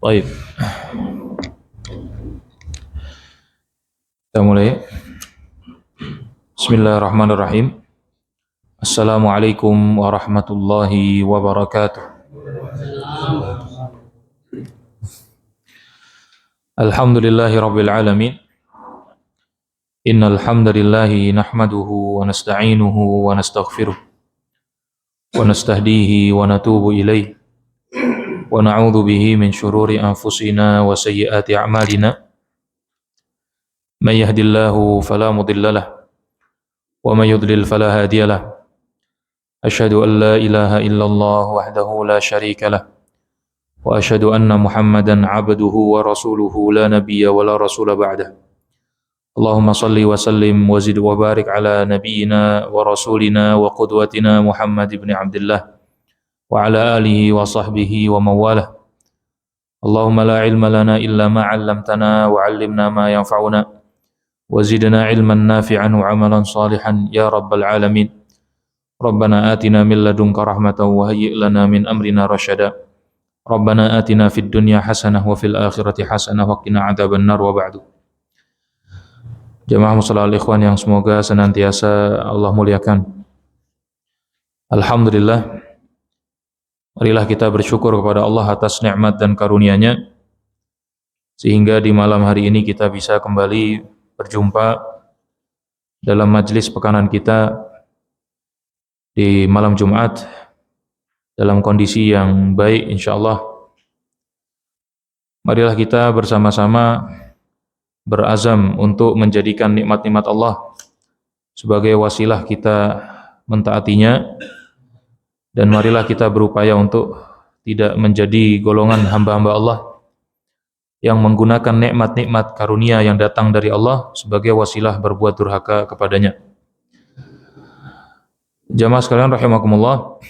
Baik, kita mulai. Bismillahirrahmanirrahim. Assalamualaikum warahmatullahi wabarakatuh. Alhamdulillahi rabbil alamin. Innal hamdalillahi nahmaduhu wa nasta'inuhu wa nastaghfiruh wa nastahdihi wa natubu ilaihi wa na'udzu bihi min syururi anfusina wa sayyiati a'malina. May yahdihillahu fala mudilla lahu wa may yudlil fala hadiya lahu. Asyhadu an la ilaha illallah wahdahu la syarika lahu wa asyhadu anna Muhammadan 'abduhu wa rasuluhu la nabiyya wa la rasula ba'dahu. Allahumma salli wa sallim wa zid wa barik ala nabiyyina wa rasulina wa qudwatina Muhammad ibn Abdullah wa ala alihi wa sahbihi wa mawalah. Allahumma la ilma lana illa ma 'allamtana wa 'allimna ma yanfa'una wa zidna ilman nafi'an wa 'amalan salihan ya rabbal alamin. Rabbana atina min ladunka rahmatan wa hayyi' lana min amrina rasyada. Rabbana atina fid dunya hasanah wa fil akhirati hasanah wa qina adzabannar wa ba'du. Jamaah muslimin ikhwan yang semoga senantiasa Allah muliakan. Alhamdulillah, marilah kita bersyukur kepada Allah atas nikmat dan karunia-Nya sehingga di malam hari ini kita bisa kembali berjumpa dalam majelis pekanan kita di malam Jumat dalam kondisi yang baik insyaallah. Marilah kita bersama-sama berazam untuk menjadikan nikmat-nikmat Allah sebagai wasilah kita mentaatinya, dan marilah kita berupaya untuk tidak menjadi golongan hamba-hamba Allah yang menggunakan nikmat-nikmat karunia yang datang dari Allah sebagai wasilah berbuat durhaka kepadanya. Jamaah sekalian rahimakumullah,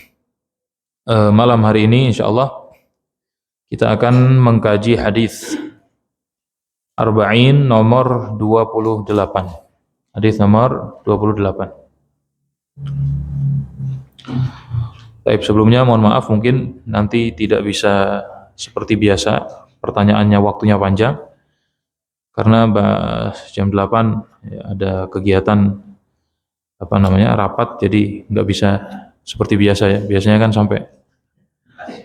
malam hari ini insyaallah kita akan mengkaji hadis Arba'in nomor 28. Hadis nomor 28. Baik, sebelumnya mohon maaf mungkin nanti tidak bisa seperti biasa pertanyaannya waktunya panjang karena jam 8 ya, ada kegiatan rapat, jadi nggak bisa seperti biasa ya. Biasanya kan sampai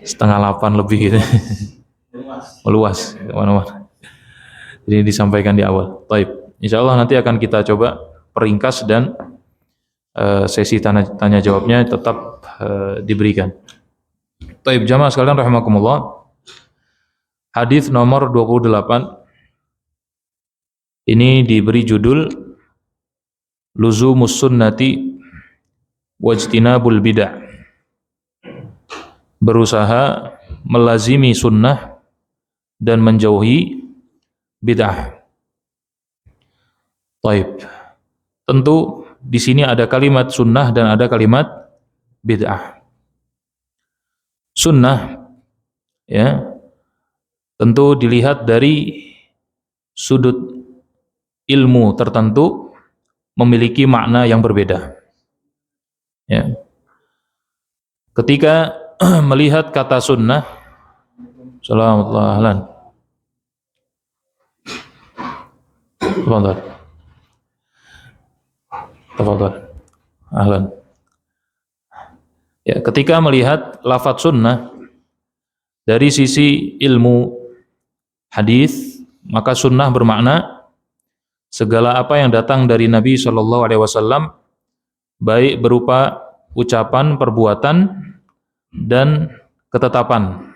7:30 lebih gitu. Meluas kemana-mana. Jadi disampaikan di awal. Baik, insyaallah nanti akan kita coba peringkas dan sesi tanya jawabnya tetap diberikan. Baik, jamaah sekalian rahimakumullah. Hadis nomor 28 ini diberi judul Luzumus sunnati wajtinabul bid'ah. Berusaha melazimi sunnah dan menjauhi bid'ah. Baik. Tentu di sini ada kalimat sunnah dan ada kalimat bid'ah. Sunnah ya tentu dilihat dari sudut ilmu tertentu memiliki makna yang berbeda. Ya. Ketika melihat kata sunnah, Assalamualaikum. Tafadhal. Ahlan. Ya, ketika melihat lafaz sunnah dari sisi ilmu hadis, maka sunnah bermakna segala apa yang datang dari Nabi sallallahu alaihi wasallam baik berupa ucapan, perbuatan dan ketetapan.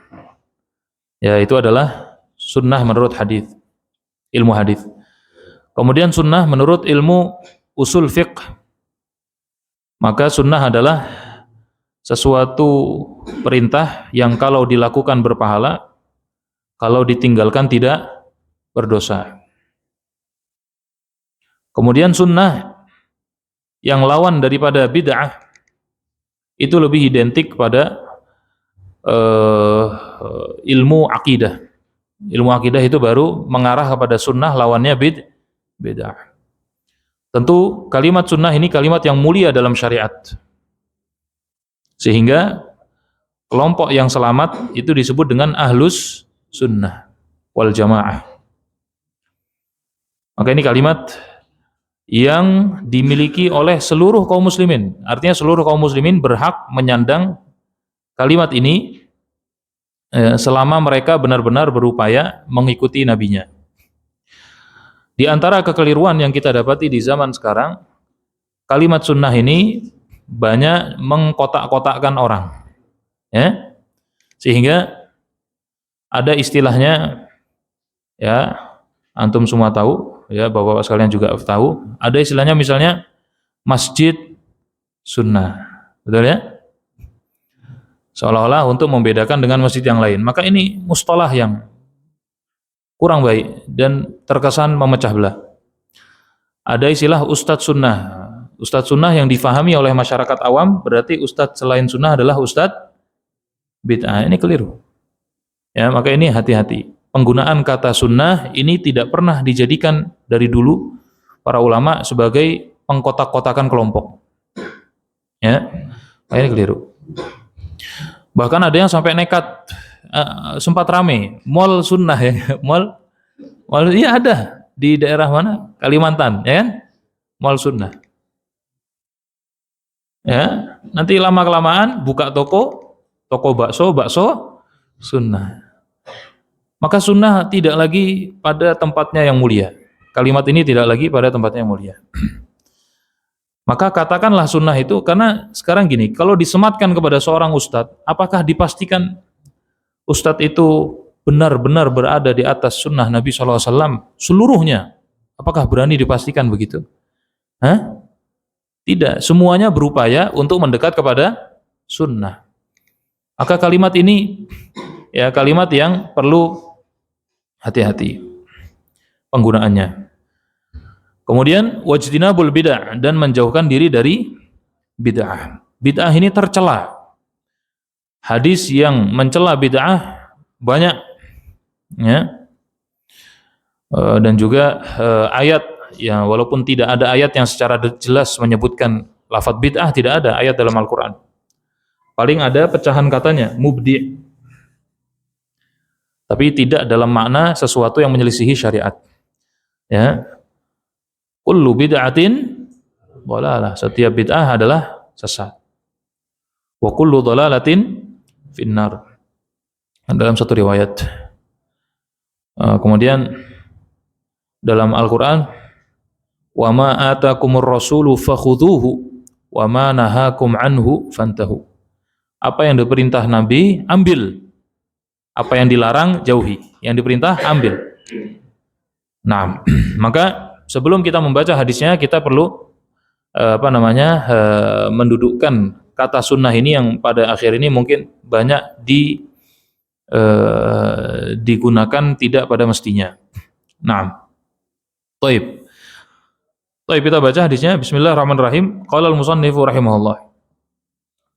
Ya, itu adalah sunnah menurut hadis, ilmu hadis. Kemudian sunnah menurut ilmu usul fiqh, maka sunnah adalah sesuatu perintah yang kalau dilakukan berpahala, kalau ditinggalkan tidak berdosa. Kemudian sunnah yang lawan daripada bid'ah itu lebih identik pada ilmu akidah. Ilmu akidah itu baru mengarah kepada sunnah, lawannya bid'ah. Tentu kalimat sunnah ini kalimat yang mulia dalam syariat. Sehingga kelompok yang selamat itu disebut dengan ahlus sunnah wal jamaah. Maka ini kalimat yang dimiliki oleh seluruh kaum muslimin. Artinya seluruh kaum muslimin berhak menyandang kalimat ini selama mereka benar-benar berupaya mengikuti nabinya. Di antara kekeliruan yang kita dapati di zaman sekarang, kalimat sunnah ini banyak mengkotak-kotakkan orang, ya, sehingga ada istilahnya, ya, antum semua tahu, ya, bapak-bapak sekalian juga tahu, ada istilahnya misalnya masjid sunnah, betul ya? Seolah-olah untuk membedakan dengan masjid yang lain. Maka ini mustalah yang kurang baik dan terkesan memecah belah. Ada istilah ustadz sunnah. Ustadz sunnah yang difahami oleh masyarakat awam berarti ustadz selain sunnah adalah ustadz bid'ah. Ini keliru. Ya, maka ini hati-hati. Penggunaan kata sunnah ini tidak pernah dijadikan dari dulu para ulama sebagai pengkotak-kotakan kelompok. Ya, ini keliru. Bahkan ada yang sampai nekat, sempat rame mall sunnah, ya, mall iya ada di daerah mana, Kalimantan, ya kan, mall sunnah, ya, nanti lama kelamaan buka toko bakso sunnah. Maka sunnah tidak lagi pada tempatnya yang mulia, kalimat ini tidak lagi pada tempatnya yang mulia. Maka katakanlah sunnah itu, karena sekarang gini, kalau disematkan kepada seorang ustadz, apakah dipastikan ustadz itu benar-benar berada di atas sunnah Nabi SAW seluruhnya? Apakah berani dipastikan begitu? Hah? Tidak, semuanya berupaya untuk mendekat kepada sunnah. Maka kalimat ini, ya, kalimat yang perlu hati-hati penggunaannya. Kemudian wajtinabul bid'ah, dan menjauhkan diri dari bid'ah. Bid'ah ini tercela. Hadis yang mencela bid'ah banyak, ya. Dan juga ayat, ya, walaupun tidak ada ayat yang secara jelas menyebutkan lafaz bid'ah, tidak ada ayat dalam Al-Qur'an. Paling ada pecahan katanya mubdi'. Tapi tidak dalam makna sesuatu yang menyelisihi syariat. Ya. Kullu bid'atin dhalalah, setiap bid'ah adalah sesat. Wa kullu dhalalatin finnar, dalam satu riwayat. Kemudian dalam Al-Qur'an, wa ma atakumur rasulu fakhudhuhu wa ma nahakum anhu fantahu. Apa yang diperintah Nabi, ambil. Apa yang dilarang, jauhi. Yang diperintah, ambil. Nah, maka sebelum kita membaca hadisnya, kita perlu mendudukkan kata sunnah ini yang pada akhir ini mungkin banyak digunakan tidak pada mestinya. Nah, taib. Taib, kita baca hadisnya. Bismillahirrahmanirrahim. Qala al-musannifu rahimahullah.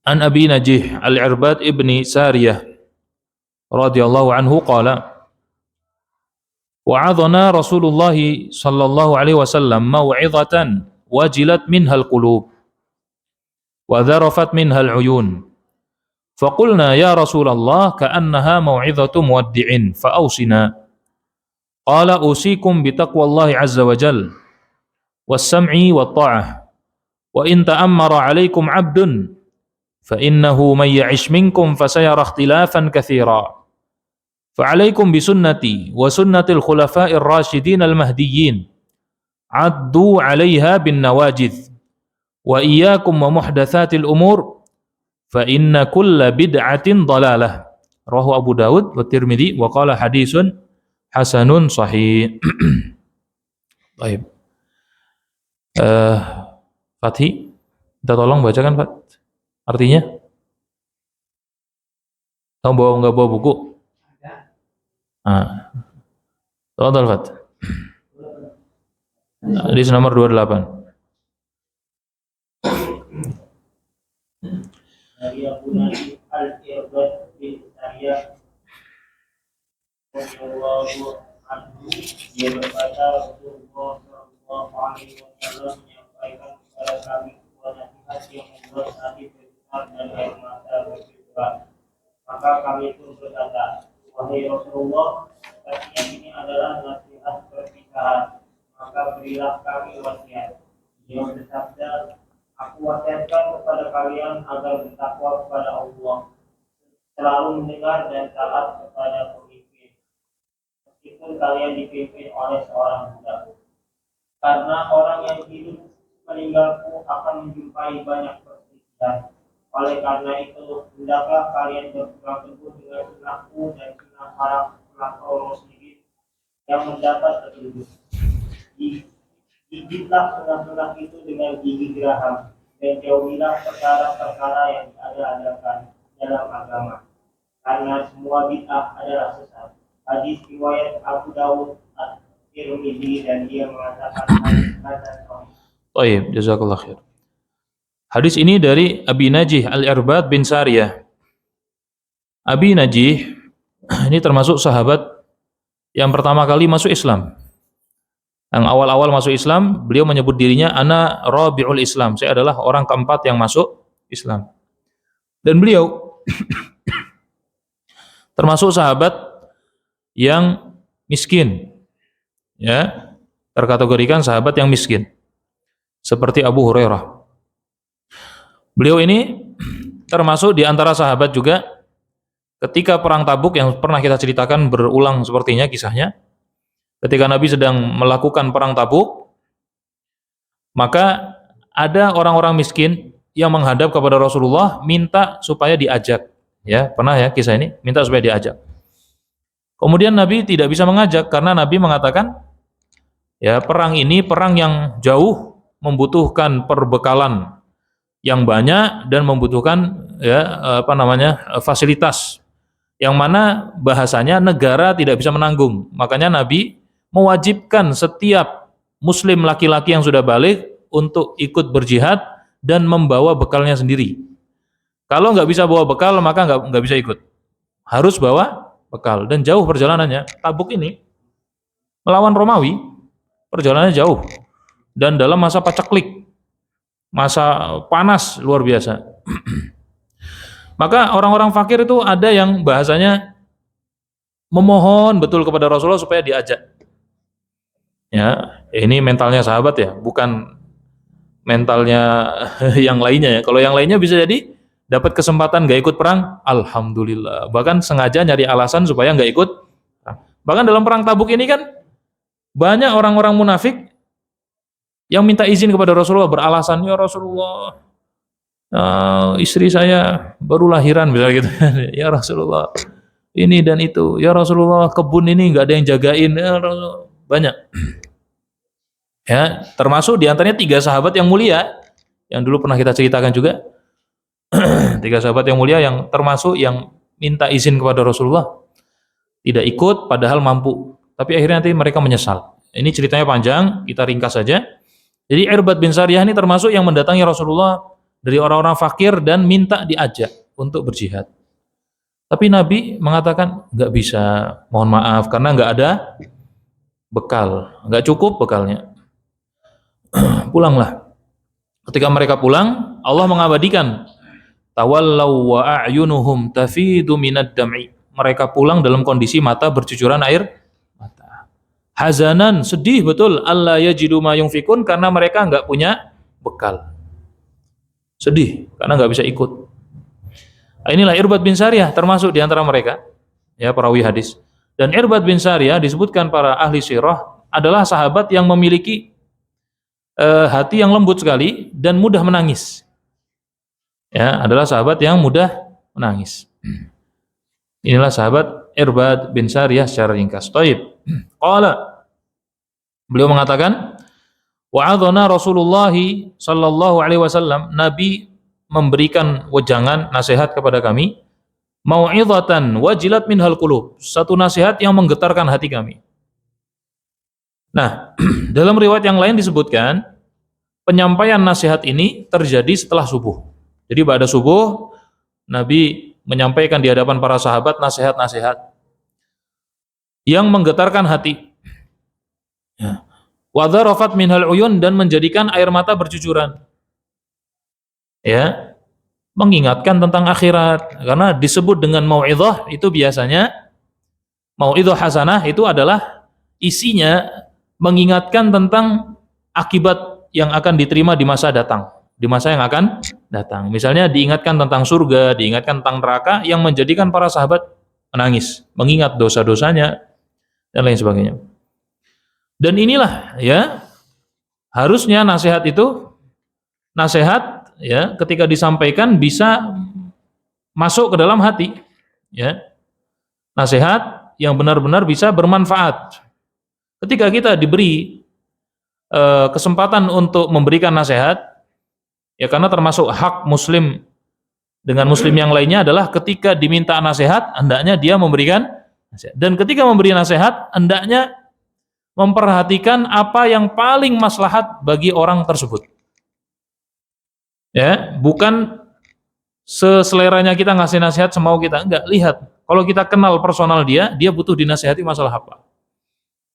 An Abi Najih al-Irbad ibni Sariyah radhiyallahu anhu qala wa'adhana Rasulullah sallallahu alaihi wasallam mau'izatan wajilat minhal qulub wa dharafat minhal uyun. Faqulna ya Rasulullah ka'annaha mau'izatu muwaddi'in fa'awsina. Qala usikum bitaqwallahi azza wa jal was-sam'i wat-tha'ah wa in ta'ammara 'alaikum 'abdun fa innahu may ya'ish minkum fasayara ikhtilafan katsira. Fa'alaikum bisunnati wa sunnatil khulafa'ir rasyidin al-mahdiyyin addu 'alaiha bin nawajidh wa iyyakum wa muhdatsatil umur fa inna kulla bid'atin dhalalah. Rawahu Abu Dawud wa Tirmidzi wa qala hadisun hasanun sahih. Baik. Fathi, kita tolong bacakan, Pak, artinya. Kamu enggak bawa buku? Tolong, Fat. Hadis nomor 28. Dari Abu Najih al-Irbad bin Sariyah radhiyallahu anhu, dia berkata, Rasulullah sallallahu alaihi wasallam menyampaikan kepada kami sebuah nasihat yang membuat hati bergetar dan air mata bercucuran. Maka kami pun berkata, Wahai Rasulullah, artinya ini adalah nasihat perpisahan, maka berilah kami wasiat. Beliau bersabda, aku wasiatkan kepada kalian agar bertakwa kepada Allah, selalu mendengar dan taat kepada pemimpin, meskipun kalian dipimpin oleh seorang budak. Karena orang yang hidup meninggalku akan menjumpai banyak perselisihan. Oleh karena itu, hendaklah kalian berpegang teguh dengan sunnahku dan sunnah para khulafaur rasyidin yang mendapat petunjuk. Gigitlah sunnah-sunnah itu dengan gigi geraham dan jauhilah perkara-perkara yang diada-adakan dalam agama. Karena semua bid'ah adalah sesat. Hadis riwayat Abu Dawud, At-Tirmidzi, dan dia mengatakan hadis hasan sahih. Baik, jazakallah khair. Hadis ini dari Abi Najih Al-Irbad bin Sariyah. Abi Najih ini termasuk sahabat yang pertama kali masuk Islam. Yang awal-awal masuk Islam, beliau menyebut dirinya ana rabiul Islam. Saya adalah orang keempat yang masuk Islam. Dan beliau termasuk sahabat yang miskin. Ya, terkategorikan sahabat yang miskin. Seperti Abu Hurairah. Beliau ini termasuk di antara sahabat juga ketika perang Tabuk yang pernah kita ceritakan berulang sepertinya kisahnya. Ketika Nabi sedang melakukan perang Tabuk, maka ada orang-orang miskin yang menghadap kepada Rasulullah minta supaya diajak. Ya, pernah ya kisah ini, minta supaya diajak. Kemudian Nabi tidak bisa mengajak karena Nabi mengatakan, ya perang ini perang yang jauh, membutuhkan perbekalan yang banyak dan membutuhkan fasilitas yang mana bahasanya negara tidak bisa menanggung. Makanya Nabi mewajibkan setiap muslim laki-laki yang sudah balik untuk ikut berjihad dan membawa bekalnya sendiri. Kalau nggak bisa bawa bekal maka nggak bisa ikut. Harus bawa bekal dan jauh perjalanannya. Tabuk ini melawan Romawi, perjalanannya jauh dan dalam masa paceklik, masa panas luar biasa. Maka orang-orang fakir itu ada yang bahasanya memohon betul kepada Rasulullah supaya diajak. Ya, ini mentalnya sahabat ya, bukan mentalnya yang lainnya ya. Kalau yang lainnya bisa jadi dapat kesempatan nggak ikut perang, alhamdulillah. Bahkan sengaja nyari alasan supaya nggak ikut perang. Bahkan dalam perang Tabuk ini kan banyak orang-orang munafik yang minta izin kepada Rasulullah beralasan, ya Rasulullah, istri saya baru lahiran misalnya gitu. Ya Rasulullah, ini dan itu. Ya Rasulullah, kebun ini nggak ada yang jagain. Ya Rasulullah, banyak. Ya, termasuk diantaranya 3 sahabat yang mulia yang dulu pernah kita ceritakan juga. 3 sahabat yang mulia yang termasuk yang minta izin kepada Rasulullah tidak ikut padahal mampu, tapi akhirnya nanti mereka menyesal. Ini ceritanya panjang, kita ringkas saja. Jadi Irbad bin Sariyah ini termasuk yang mendatangi Rasulullah dari orang-orang fakir dan minta diajak untuk berjihad. Tapi Nabi mengatakan nggak bisa, mohon maaf karena nggak ada bekal, nggak cukup bekalnya. Pulanglah. Ketika mereka pulang, Allah mengabadikan tawallau wa a'yunuhum tafidu minad dam'i. Mereka pulang dalam kondisi mata bercucuran air mata. Hazanan, sedih betul, alla yajidu ma yunfikun, karena mereka enggak punya bekal. Sedih karena enggak bisa ikut. Inilah Irbad bin Sariyah termasuk di antara mereka, ya perawi hadis. Dan Irbad bin Sariyah disebutkan para ahli sirah adalah sahabat yang memiliki hati yang lembut sekali dan mudah menangis. Ya, adalah sahabat yang mudah menangis. Inilah sahabat Irbad bin Sariyah secara ringkas. Taib. Qala, beliau mengatakan, wa'adhana Rasulullah sallallahu alaihi wasallam, Nabi memberikan wejangan nasihat kepada kami, mau'izatan wajilat minhal qulub, satu nasihat yang menggetarkan hati kami. Nah, dalam riwayat yang lain disebutkan penyampaian nasihat ini terjadi setelah subuh. Jadi pada subuh Nabi menyampaikan di hadapan para sahabat nasihat-nasihat yang menggetarkan hati. Ya. Wa dzarafat minhal uyun, dan menjadikan air mata bercucuran. Ya. Mengingatkan tentang akhirat, karena disebut dengan mau'izah itu biasanya Mau'idhah hasanah itu adalah isinya mengingatkan tentang akibat yang akan diterima di masa datang, di masa yang akan datang. Misalnya diingatkan tentang surga, diingatkan tentang neraka, yang menjadikan para sahabat menangis, mengingat dosa-dosanya dan lain sebagainya. Dan inilah ya, harusnya nasihat itu, nasihat ya, ketika disampaikan bisa masuk ke dalam hati, ya. Nasihat yang benar-benar bisa bermanfaat. Ketika kita diberi kesempatan untuk memberikan nasihat, ya, karena termasuk hak muslim dengan muslim yang lainnya adalah ketika diminta nasihat, hendaknya dia memberikan nasihat. Dan ketika memberi nasihat, hendaknya memperhatikan apa yang paling maslahat bagi orang tersebut. Ya, bukan seseleranya kita ngasih nasihat semau kita, enggak. Lihat, kalau kita kenal personal dia butuh dinasihati masalah apa.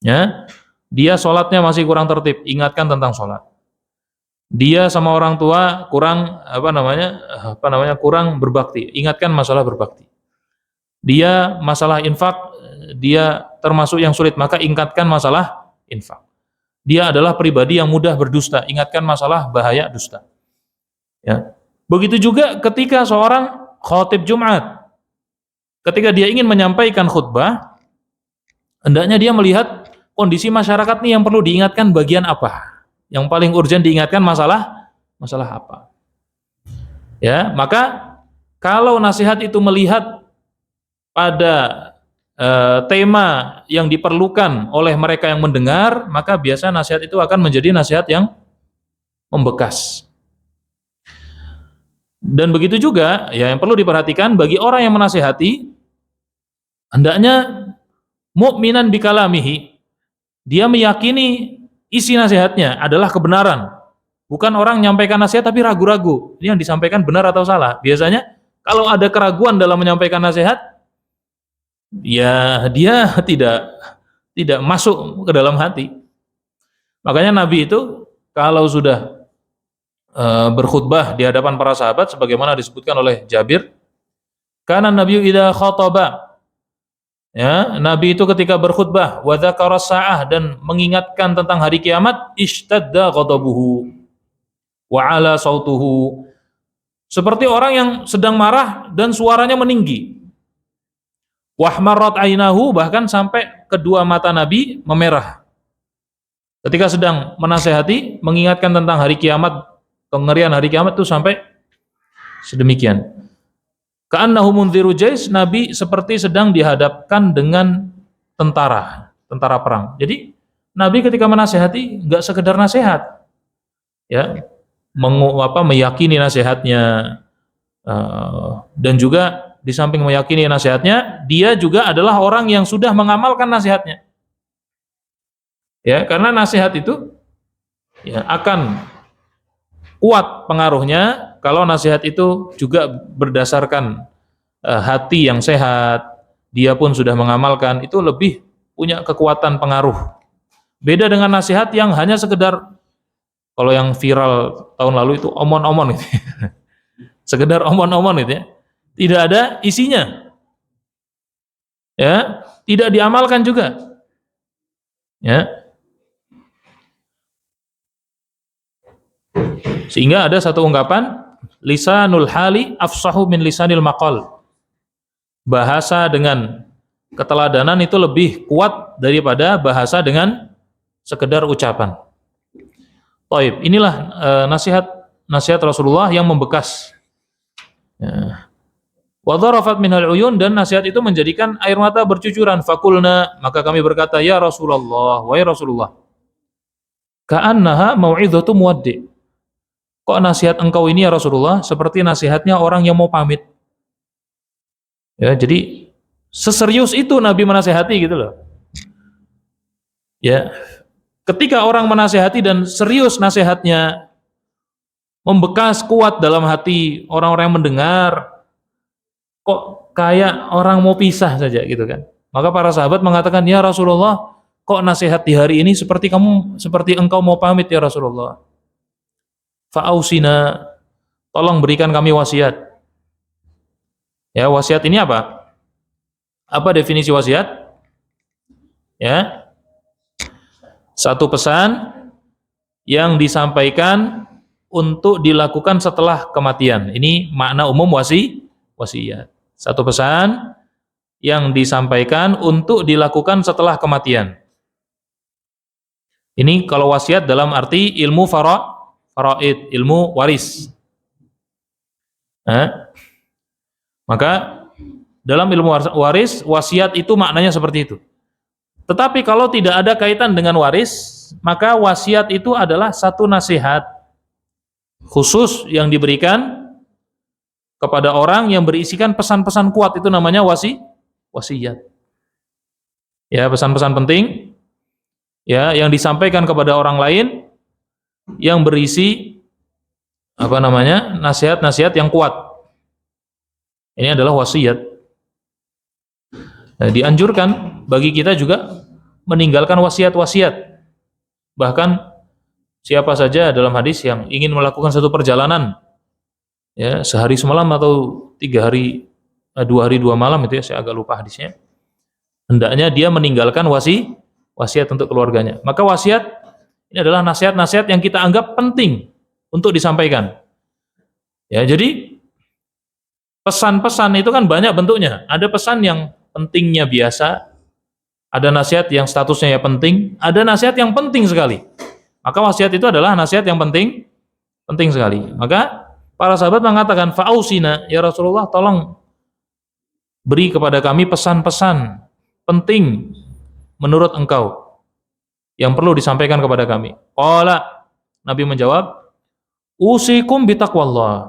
Ya, dia sholatnya masih kurang tertib, ingatkan tentang sholat. Dia sama orang tua kurang kurang berbakti, ingatkan masalah berbakti. Dia masalah infak, dia termasuk yang sulit, maka ingatkan masalah infak. Dia adalah pribadi yang mudah berdusta, ingatkan masalah bahaya dusta. Ya. Begitu juga ketika seorang khatib Jumat, ketika dia ingin menyampaikan khutbah, hendaknya dia melihat kondisi masyarakat nih yang perlu diingatkan bagian apa, yang paling urgent diingatkan masalah apa. Ya, maka kalau nasihat itu melihat pada tema yang diperlukan oleh mereka yang mendengar, maka biasa nasihat itu akan menjadi nasihat yang membekas. Dan begitu juga ya, yang perlu diperhatikan bagi orang yang menasihati, hendaknya mu'minan bikalamihi, dia meyakini isi nasihatnya adalah kebenaran. Bukan orang menyampaikan nasihat tapi ragu-ragu, ini yang disampaikan benar atau salah. Biasanya kalau ada keraguan dalam menyampaikan nasihat, ya dia tidak masuk ke dalam hati. Makanya Nabi itu kalau sudah berkhutbah di hadapan para sahabat, sebagaimana disebutkan oleh Jabir, kana Nabi idza khataba, ya, Nabi itu ketika berkhutbah wa dzakara sa'ah, dan mengingatkan tentang hari kiamat, ishtadda ghadabuhu wa ala sautuhu, seperti orang yang sedang marah dan suaranya meninggi. Wahmarat ainahu, bahkan sampai kedua mata Nabi memerah ketika sedang menasehati, mengingatkan tentang hari kiamat, kengerian hari kiamat itu sampai sedemikian. Ka'annahu mundhiru jais, Nabi seperti sedang dihadapkan dengan tentara perang. Jadi Nabi ketika menasehati enggak sekedar nasihat, ya, meyakini nasihatnya, dan juga di samping meyakini nasihatnya, dia juga adalah orang yang sudah mengamalkan nasihatnya. Ya, karena nasihat itu ya akan kuat pengaruhnya kalau nasihat itu juga berdasarkan hati yang sehat, dia pun sudah mengamalkan, itu lebih punya kekuatan pengaruh. Beda dengan nasihat yang hanya sekedar, kalau yang viral tahun lalu itu omon-omon gitu. Sekedar omon-omon itu ya. Tidak ada isinya. Ya, tidak diamalkan juga. Ya. Sehingga ada satu ungkapan, lisanul hali afsahu min lisanil maqal. Bahasa dengan keteladanan itu lebih kuat daripada bahasa dengan sekedar ucapan. Taib, inilah nasihat Rasulullah yang membekas. Ya. Wa dharafat minal uyun, dan nasihat itu menjadikan air mata bercucuran. Fakulna, maka kami berkata, ya Rasulullah, wahai Rasulullah, ka'annaha mau'idhatu muwaddi'. Kok nasihat engkau ini ya Rasulullah seperti nasihatnya orang yang mau pamit. Ya, jadi seserius itu Nabi menasihati gitu loh. Ya, ketika orang menasihati dan serius nasihatnya, membekas kuat dalam hati orang-orang yang mendengar, kok kayak orang mau pisah saja gitu kan. Maka para sahabat mengatakan, ya Rasulullah, kok nasihat di hari ini seperti engkau mau pamit ya Rasulullah. Fa'ausina, tolong berikan kami wasiat. Ya, wasiat ini apa? Apa definisi wasiat? Ya. Satu pesan yang disampaikan untuk dilakukan setelah kematian. Ini makna umum wasiat. Satu pesan yang disampaikan untuk dilakukan setelah kematian. Ini kalau wasiat dalam arti ilmu faraid, ilmu waris. Maka dalam ilmu waris, wasiat itu maknanya seperti itu. Tetapi kalau tidak ada kaitan dengan waris, maka wasiat itu adalah satu nasihat khusus yang diberikan kepada orang yang berisikan pesan-pesan kuat, itu namanya wasiat. Ya, pesan-pesan penting ya yang disampaikan kepada orang lain yang berisi nasihat-nasihat yang kuat. Ini adalah wasiat. Nah, dianjurkan bagi kita juga meninggalkan wasiat-wasiat. Bahkan siapa saja dalam hadis yang ingin melakukan satu perjalanan ya sehari semalam atau 2 hari 2 malam itu ya, saya agak lupa hadisnya, hendaknya dia meninggalkan wasiat untuk keluarganya. Maka wasiat ini adalah nasihat-nasihat yang kita anggap penting untuk disampaikan. Ya, jadi pesan-pesan itu kan banyak bentuknya. Ada pesan yang pentingnya biasa, ada nasihat yang statusnya ya penting, ada nasihat yang penting sekali. Maka wasiat itu adalah nasihat yang penting sekali. Maka para sahabat mengatakan, fa'ausina ya Rasulullah, tolong beri kepada kami pesan-pesan penting menurut engkau yang perlu disampaikan kepada kami. Qala, Nabi menjawab, usikum bitaqwallah.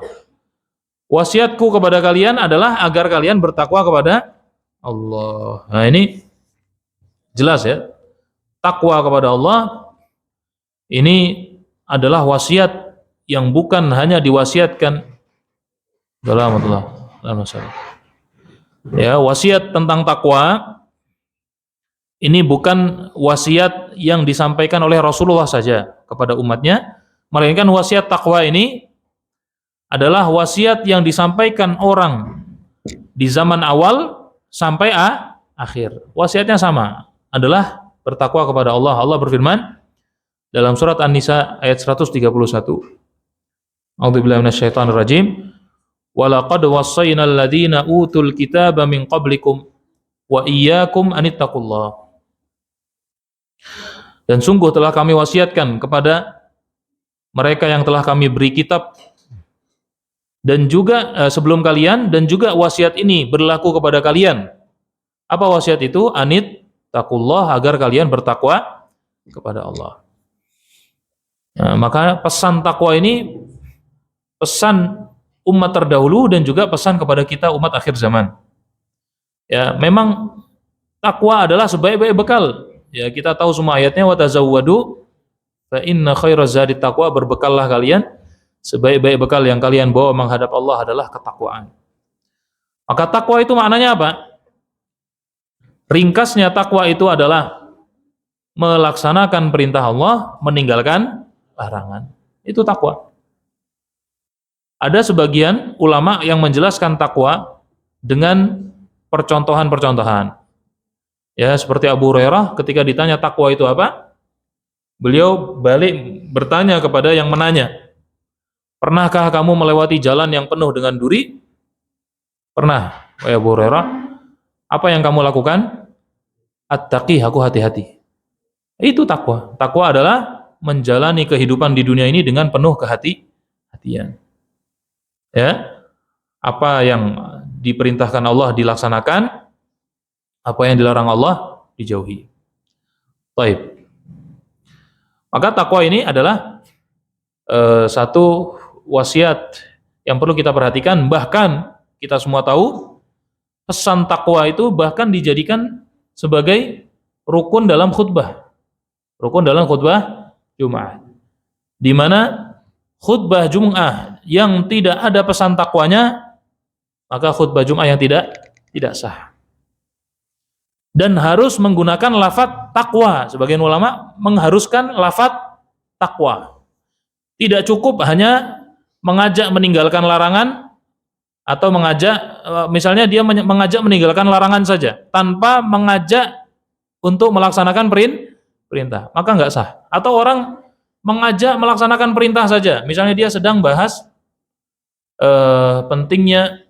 Wasiatku kepada kalian adalah agar kalian bertakwa kepada Allah. Nah, ini jelas ya. Takwa kepada Allah ini adalah wasiat yang bukan hanya diwasiatkan ya, wasiat tentang takwa ini bukan wasiat yang disampaikan oleh Rasulullah saja kepada umatnya, melainkan wasiat takwa ini adalah wasiat yang disampaikan orang di zaman awal sampai akhir. Wasiatnya sama, adalah bertakwa kepada Allah. Allah berfirman dalam surat An-Nisa ayat 131. A'udzubillahi minasyaitonir rajim. Wa laqad wassaynal ladzina utul kitaba min qablikum wa iyyakum anittaqullah. Dan sungguh telah kami wasiatkan kepada mereka yang telah kami beri kitab dan juga sebelum kalian, dan juga wasiat ini berlaku kepada kalian. Apa wasiat itu? Anit taqullah, agar kalian bertakwa kepada Allah. Nah, maka pesan takwa ini pesan umat terdahulu dan juga pesan kepada kita umat akhir zaman. Ya, memang takwa adalah sebaik-baik bekal. Ya, kita tahu semua ayatnya, wa tazawwadu fa inna khairaz zadi taqwa, berbekallah kalian, sebaik-baik bekal yang kalian bawa menghadap Allah adalah ketakwaan. Maka takwa itu maknanya apa? Ringkasnya takwa itu adalah melaksanakan perintah Allah, meninggalkan larangan. Itu takwa. Ada sebagian ulama yang menjelaskan takwa dengan percontohan-percontohan. Ya, seperti Abu Hurairah ketika ditanya takwa itu apa? Beliau balik bertanya kepada yang menanya, pernahkah kamu melewati jalan yang penuh dengan duri? Pernah, wahai Abu Hurairah. Apa yang kamu lakukan? At-taqi, aku hati-hati. Itu takwa. Takwa adalah menjalani kehidupan di dunia ini dengan penuh kehati-hatian. Ya, apa yang diperintahkan Allah dilaksanakan, apa yang dilarang Allah dijauhi. Baik. Maka takwa ini adalah satu wasiat yang perlu kita perhatikan. Bahkan kita semua tahu pesan takwa itu bahkan dijadikan sebagai rukun dalam khutbah. Rukun dalam khutbah Jumat. Di mana khutbah Jumat yang tidak ada pesan takwanya, maka khutbah Jumat yang tidak sah. Dan harus menggunakan lafaz takwa. Sebagian ulama mengharuskan lafaz takwa. Tidak cukup hanya mengajak meninggalkan larangan, atau mengajak, misalnya dia mengajak meninggalkan larangan saja tanpa mengajak untuk melaksanakan perintah, maka nggak sah. Atau orang mengajak melaksanakan perintah saja, misalnya dia sedang bahas pentingnya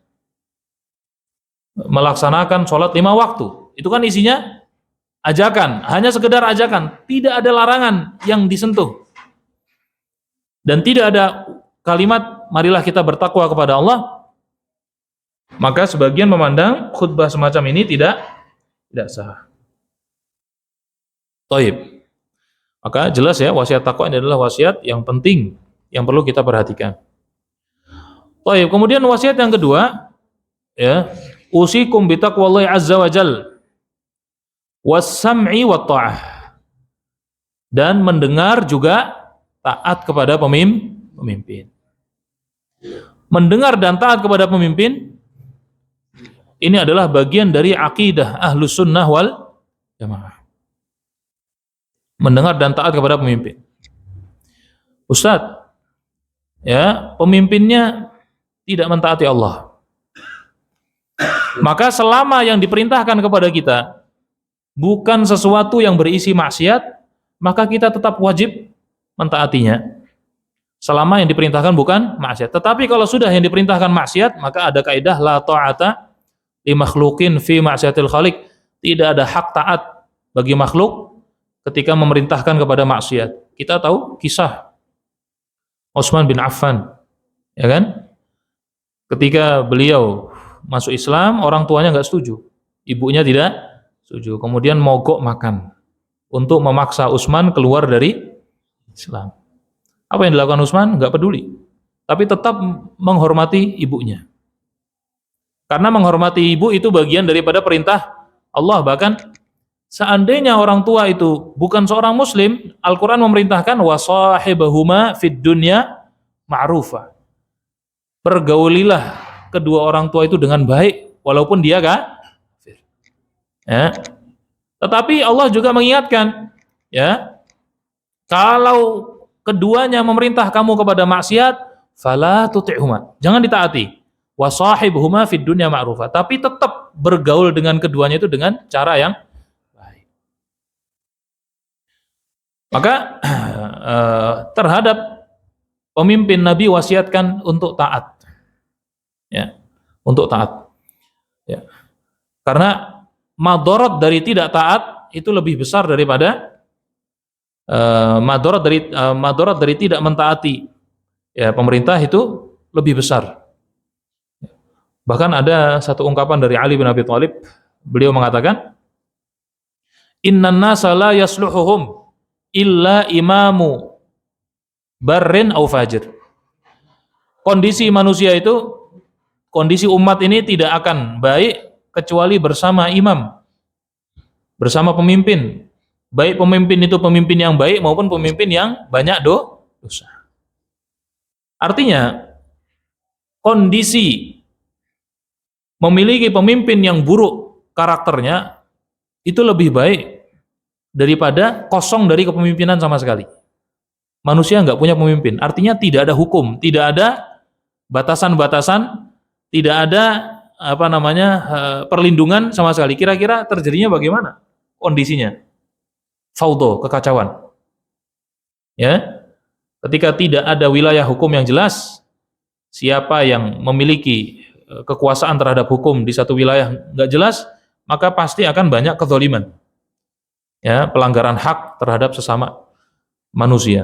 melaksanakan sholat 5 waktu, itu kan isinya ajakan, hanya sekedar ajakan, tidak ada larangan yang disentuh, dan tidak ada kalimat marilah kita bertakwa kepada Allah, maka sebagian memandang khutbah semacam ini tidak sah. Taib. Maka jelas ya, wasiat takwa ini adalah wasiat yang penting yang perlu kita perhatikan. Taib. Kemudian wasiat yang kedua, ya, usikum bitaqwallahi azza wa jal was-sam'i wat ta'ah. Dan mendengar juga taat kepada pemimpin. Mendengar dan taat kepada pemimpin ini adalah bagian dari akidah Ahlus Sunnah wal Jamaah. Mendengar dan taat kepada pemimpin. Ustadz, ya, pemimpinnya tidak mentaati Allah. Maka selama yang diperintahkan kepada kita bukan sesuatu yang berisi maksiat, maka kita tetap wajib mentaatinya. Selama yang diperintahkan bukan maksiat. Tetapi kalau sudah yang diperintahkan maksiat, maka ada kaidah la ta'ata li makhluqin fi maksiatil khaliq. Tidak ada hak taat bagi makhluk ketika memerintahkan kepada maksiat. Kita tahu kisah Utsman bin Affan, ya kan? Ketika beliau masuk Islam, orang tuanya nggak setuju, ibunya tidak setuju. Kemudian mogok makan untuk memaksa Utsman keluar dari Islam. Apa yang dilakukan Utsman? Nggak peduli, tapi tetap menghormati ibunya. Karena menghormati ibu itu bagian daripada perintah Allah. Bahkan seandainya orang tua itu bukan seorang muslim, Al-Quran memerintahkan wasahibahuma fid dunya ma'rufa. Pergaulilah kedua orang tua itu dengan baik walaupun dia kafir. Ya. Tetapi Allah juga mengingatkan, ya, kalau keduanya memerintah kamu kepada maksiat, fala tuti'huma. Jangan ditaati. Wasahibhuma fid dunya ma'rufa. Tapi tetap bergaul dengan keduanya itu dengan cara yang maka terhadap pemimpin Nabi wasiatkan untuk taat, ya, untuk taat, ya, karena madharat dari tidak taat itu lebih besar daripada madharat dari tidak mentaati, ya, pemerintah itu lebih besar. Bahkan ada satu ungkapan dari Ali bin Abi Thalib, beliau mengatakan, innan nasa la yasluhuhum illa imamu barrin au fajir. Kondisi manusia itu, kondisi umat ini tidak akan baik kecuali bersama imam, bersama pemimpin. Baik pemimpin itu pemimpin yang baik maupun pemimpin yang banyak dosa. Artinya, kondisi memiliki pemimpin yang buruk karakternya itu lebih baik daripada kosong dari kepemimpinan sama sekali. Manusia nggak punya pemimpin, artinya tidak ada hukum, tidak ada batasan-batasan, tidak ada perlindungan sama sekali. Kira-kira terjadinya bagaimana kondisinya? Faudo, kekacauan. Ya, ketika tidak ada wilayah hukum yang jelas, siapa yang memiliki kekuasaan terhadap hukum di satu wilayah nggak jelas, maka pasti akan banyak kezaliman. Ya, pelanggaran hak terhadap sesama manusia.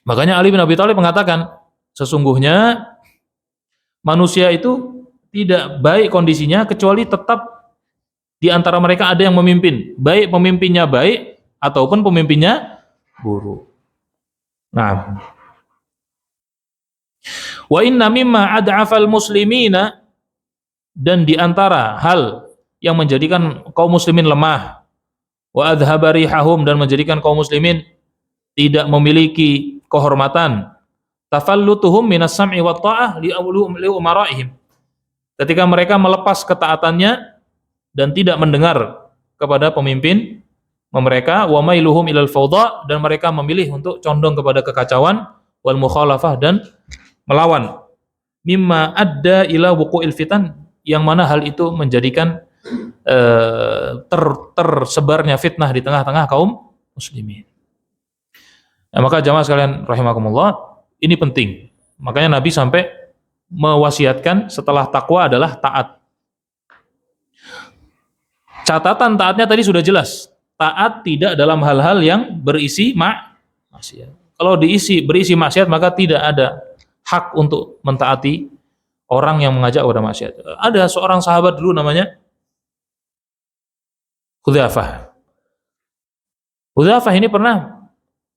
Makanya Ali bin Abi Thalib mengatakan, sesungguhnya manusia itu tidak baik kondisinya kecuali tetap di antara mereka ada yang memimpin, baik pemimpinnya baik ataupun pemimpinnya buruk. Nah, wa inna mimma ad'afal muslimina, dan di antara hal yang menjadikan kaum muslimin lemah, wa adhhaba rihahum, dan menjadikan kaum muslimin tidak memiliki kehormatan, tafallutuhum minas sam'i wat ta'ah li umaraihim, ketika mereka melepas ketaatannya dan tidak mendengar kepada pemimpin mereka, wa mailuhum ilal fawda, dan mereka memilih untuk condong kepada kekacauan, wal mukhalafah, dan melawan, mimma adda ila wuqu'il fitan, yang mana hal itu menjadikan tersebarnya fitnah di tengah-tengah kaum muslimin. Nah, maka jamaah sekalian rahimakumullah, ini penting. Makanya Nabi sampai mewasiatkan setelah takwa adalah taat. Catatan taatnya tadi sudah jelas. Taat tidak dalam hal-hal yang berisi maksiat. Kalau berisi maksiat, maka tidak ada hak untuk mentaati orang yang mengajak kepada maksiat. Ada seorang sahabat dulu namanya Hudzaifah. Hudzaifah ini pernah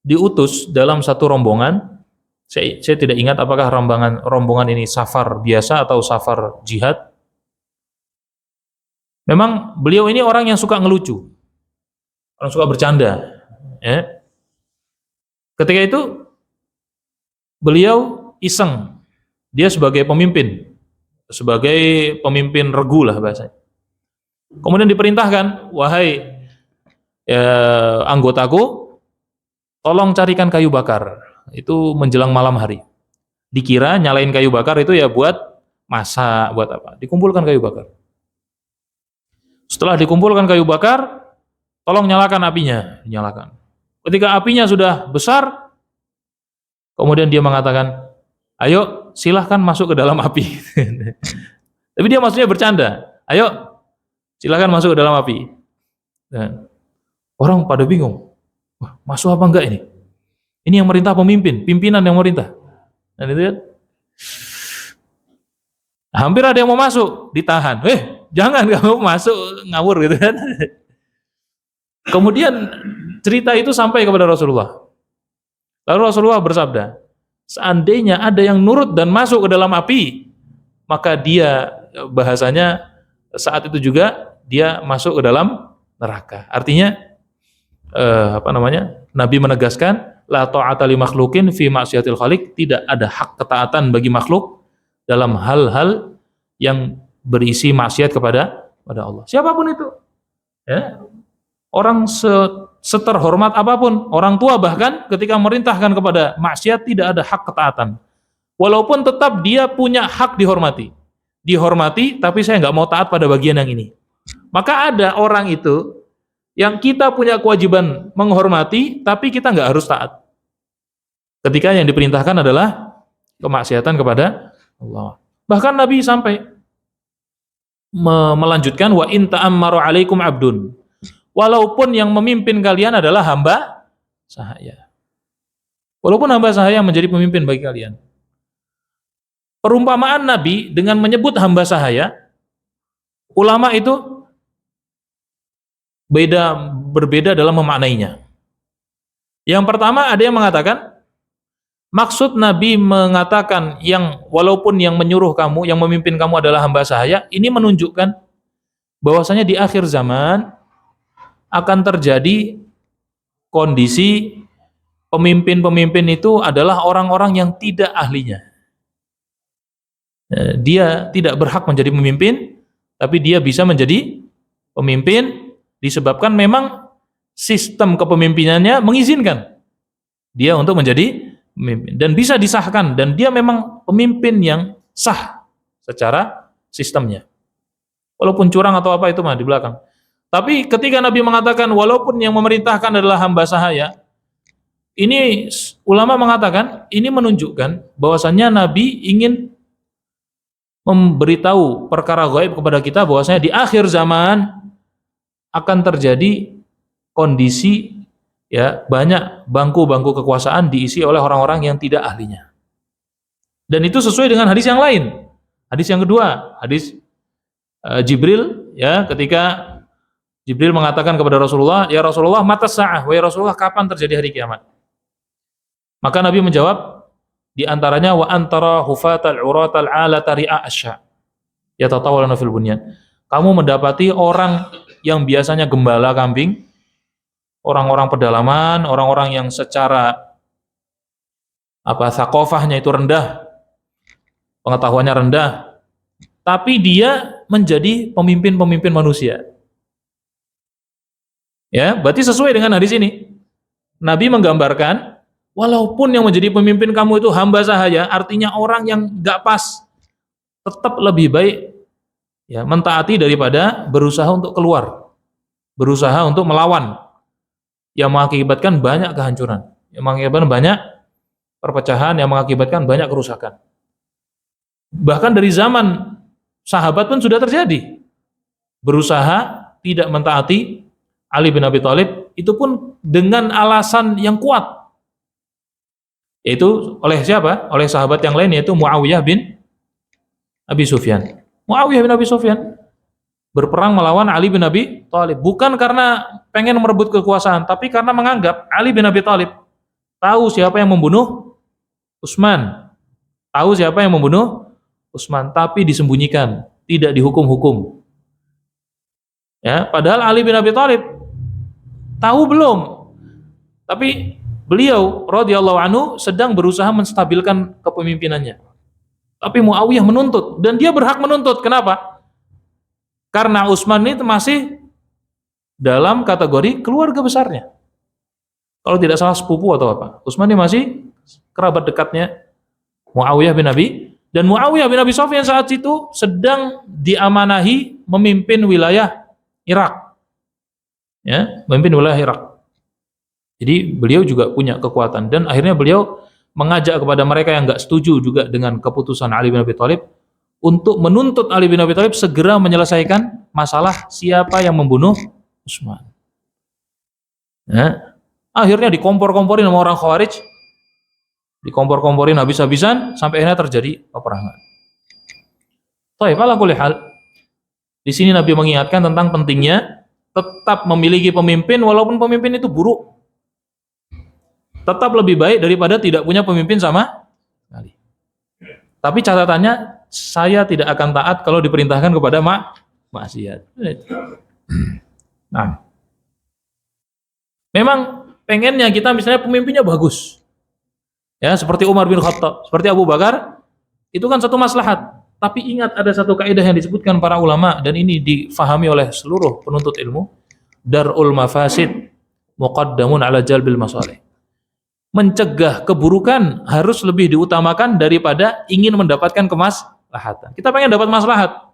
diutus dalam satu rombongan. Saya tidak ingat apakah rombongan ini safar biasa atau safar jihad. Memang beliau ini orang yang suka ngelucu, orang suka bercanda. Ya. Ketika itu beliau iseng, dia sebagai pemimpin regu lah bahasanya. Kemudian diperintahkan, wahai anggotaku, tolong carikan kayu bakar. Itu menjelang malam hari. Dikira nyalain kayu bakar itu ya buat masak, buat apa? Dikumpulkan kayu bakar. Setelah dikumpulkan kayu bakar, tolong nyalakan apinya, dinyalakan. Ketika apinya sudah besar, kemudian dia mengatakan, ayo silahkan masuk ke dalam api. Tapi dia maksudnya bercanda, ayo silahkan masuk ke dalam api. Dan orang pada bingung, wah, masuk apa enggak ini? Ini yang merintah pimpinan yang merintah. Dan itu kan, hampir ada yang mau masuk, ditahan. Jangan kamu masuk, ngawur gitu kan. Kemudian cerita itu sampai kepada Rasulullah. Lalu Rasulullah bersabda, seandainya ada yang nurut dan masuk ke dalam api, maka dia, bahasanya saat itu juga dia masuk ke dalam neraka. Artinya Nabi menegaskan la ta'ata li makhluqin fi ma'siyatil khaliq, tidak ada hak ketaatan bagi makhluk dalam hal-hal yang berisi maksiat kepada Allah. Siapapun itu. Ya. Orang seterhormat apapun, orang tua bahkan ketika merintahkan kepada maksiat tidak ada hak ketaatan. Walaupun tetap dia punya hak dihormati. Dihormati, tapi saya nggak mau taat pada bagian yang ini. Maka ada orang itu yang kita punya kewajiban menghormati, tapi kita nggak harus taat. Ketika yang diperintahkan adalah kemaksiatan kepada Allah. Bahkan Nabi sampai melanjutkan, wa in ta'ammaru 'alaikum 'abdun. Walaupun yang memimpin kalian adalah hamba sahaya. Walaupun hamba sahaya menjadi pemimpin bagi kalian. Perumpamaan Nabi dengan menyebut hamba sahaya, ulama itu berbeda dalam memaknainya. Yang pertama ada yang mengatakan, maksud Nabi mengatakan yang walaupun yang menyuruh kamu, yang memimpin kamu adalah hamba sahaya, ini menunjukkan bahwasanya di akhir zaman akan terjadi kondisi pemimpin-pemimpin itu adalah orang-orang yang tidak ahlinya. Dia tidak berhak menjadi pemimpin, tapi dia bisa menjadi pemimpin disebabkan memang sistem kepemimpinannya mengizinkan dia untuk menjadi pemimpin. Dan bisa disahkan, dan dia memang pemimpin yang sah secara sistemnya. Walaupun curang atau apa itu mah di belakang. Tapi ketika Nabi mengatakan walaupun yang memerintahkan adalah hamba sahaya, ini ulama mengatakan ini menunjukkan bahwasannya Nabi ingin memberitahu perkara gaib kepada kita bahwasanya di akhir zaman akan terjadi kondisi ya banyak bangku-bangku kekuasaan diisi oleh orang-orang yang tidak ahlinya. Dan itu sesuai dengan hadis yang lain. Hadis yang kedua, hadis Jibril ya, ketika Jibril mengatakan kepada Rasulullah, "Ya Rasulullah, mata sa'ah, wahai Rasulullah, kapan terjadi hari kiamat?" Maka Nabi menjawab, di antaranya wa antara hufatal uratal alata ri'a asya yatatawaluna fil bunyan. Kamu mendapati orang yang biasanya gembala kambing, orang-orang pedalaman, orang-orang yang secara thaqafahnya itu rendah, pengetahuannya rendah, tapi dia menjadi pemimpin-pemimpin manusia. Ya, berarti sesuai dengan hadis ini. Nabi menggambarkan, walaupun yang menjadi pemimpin kamu itu hamba sahaya, artinya orang yang gak pas, tetap lebih baik ya mentaati daripada berusaha untuk keluar berusaha untuk melawan, yang mengakibatkan banyak kehancuran, yang mengakibatkan banyak perpecahan, yang mengakibatkan banyak kerusakan. Bahkan dari zaman sahabat pun sudah terjadi. Berusaha tidak mentaati Ali bin Abi Thalib, itu pun dengan alasan yang kuat. Yaitu oleh siapa? Oleh sahabat yang lain, yaitu Muawiyah bin Abi Sufyan. Muawiyah bin Abi Sufyan berperang melawan Ali bin Abi Thalib. Bukan karena pengen merebut kekuasaan, tapi karena menganggap Ali bin Abi Thalib tahu siapa yang membunuh Utsman. Tahu siapa yang membunuh Utsman, tapi disembunyikan, tidak dihukum-hukum. Ya, padahal Ali bin Abi Thalib tahu belum, tapi beliau radhiyallahu anhu sedang berusaha menstabilkan kepemimpinannya. Tapi Muawiyah menuntut, dan dia berhak menuntut. Kenapa? Karena Utsman ini masih dalam kategori keluarga besarnya. Kalau tidak salah sepupu atau apa. Utsman ini masih kerabat dekatnya Muawiyah bin Abi, dan Muawiyah bin Abi Sufyan saat itu sedang diamanahi memimpin wilayah Irak. Ya, memimpin wilayah Irak. Jadi beliau juga punya kekuatan, dan akhirnya beliau mengajak kepada mereka yang enggak setuju juga dengan keputusan Ali bin Abi Thalib untuk menuntut Ali bin Abi Thalib segera menyelesaikan masalah siapa yang membunuh Utsman. Ya. Akhirnya dikompor-komporin sama orang Khawarij, dikompor-komporin habis-habisan sampai akhirnya terjadi peperangan. Baik, ala kulli hal, di sini Nabi mengingatkan tentang pentingnya tetap memiliki pemimpin walaupun pemimpin itu buruk. Tetap lebih baik daripada tidak punya pemimpin sama sekali. Tapi catatannya, saya tidak akan taat kalau diperintahkan kepada maksiat. Nah, memang pengennya kita misalnya pemimpinnya bagus. Ya, seperti Umar bin Khattab, seperti Abu Bakar, itu kan satu maslahat. Tapi ingat, ada satu kaidah yang disebutkan para ulama, dan ini difahami oleh seluruh penuntut ilmu. Dar'ul mafasid muqaddamun ala jalbil masalih. Mencegah keburukan harus lebih diutamakan daripada ingin mendapatkan kemaslahatan. Kita pengen dapat maslahat,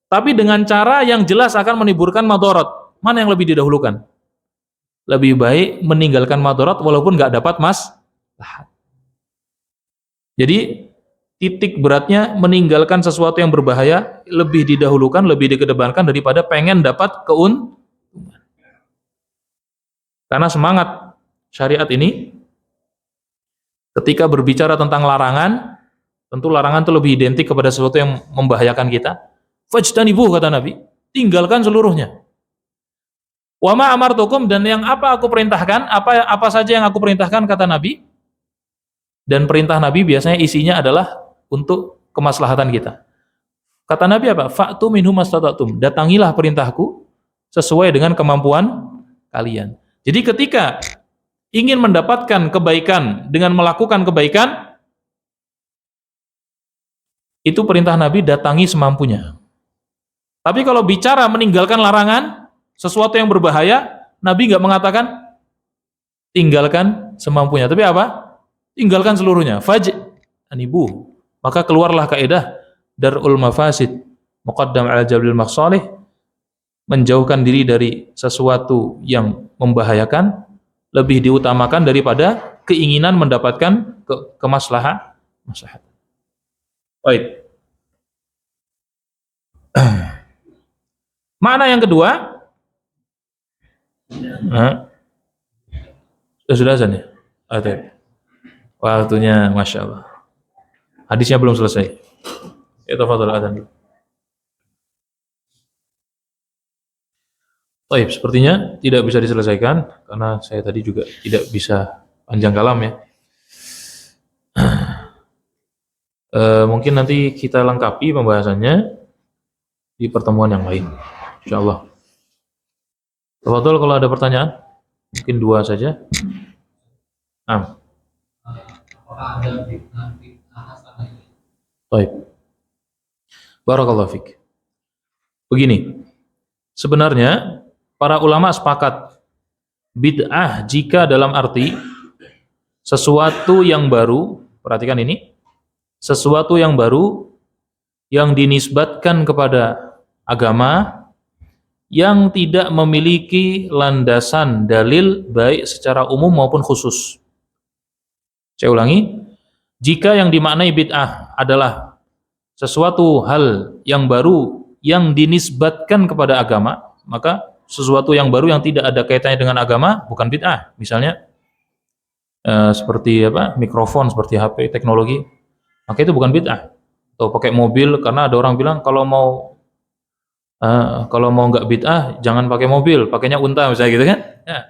tapi dengan cara yang jelas akan menimbulkan madarat. Mana yang lebih didahulukan? Lebih baik meninggalkan madarat walaupun nggak dapat maslahat. Jadi titik beratnya meninggalkan sesuatu yang berbahaya lebih didahulukan, lebih dikedepankan daripada pengen dapat keuntungan. Karena semangat syariat ini ketika berbicara tentang larangan, tentu larangan itu lebih identik kepada sesuatu yang membahayakan kita. Fajtanibuh, kata Nabi, tinggalkan seluruhnya. Wa ma amartukum, dan yang apa aku perintahkan, apa saja yang aku perintahkan, kata Nabi. Dan perintah Nabi biasanya isinya adalah untuk kemaslahatan kita. Kata Nabi apa? Fa'tu minhum mastata'tum, datangilah perintahku sesuai dengan kemampuan kalian. Jadi ketika ingin mendapatkan kebaikan dengan melakukan kebaikan, itu perintah Nabi, datangi semampunya. Tapi kalau bicara meninggalkan larangan, sesuatu yang berbahaya, Nabi nggak mengatakan tinggalkan semampunya, tapi apa? Tinggalkan seluruhnya. Fajtanibuh. Maka keluarlah kaidah dar'ul mafasid muqaddam ala jalbil masalih, menjauhkan diri dari sesuatu yang membahayakan lebih diutamakan daripada keinginan mendapatkan kemaslahatan. Baik. Makna yang kedua, sudah azan ya? Waktunya, Masya Allah. Hadisnya belum selesai. Ya, tafadhol azan. Baik, sepertinya tidak bisa diselesaikan karena saya tadi juga tidak bisa panjang kalam ya. Mungkin nanti kita lengkapi pembahasannya di pertemuan yang lain, insyaallah. Tafadhol kalau ada pertanyaan, mungkin dua saja. Baik. Barakallahu fik. Begini, sebenarnya para ulama sepakat bid'ah jika dalam arti sesuatu yang baru, perhatikan ini, sesuatu yang baru yang dinisbatkan kepada agama yang tidak memiliki landasan dalil baik secara umum maupun khusus. Saya ulangi, jika yang dimaknai bid'ah adalah sesuatu hal yang baru yang dinisbatkan kepada agama, maka sesuatu yang baru yang tidak ada kaitannya dengan agama bukan bid'ah. Misalnya seperti mikrofon, seperti HP, teknologi, maka itu bukan bid'ah. Atau pakai mobil, karena ada orang bilang kalau mau nggak bid'ah jangan pakai mobil, pakainya unta misalnya gitu kan. Ya.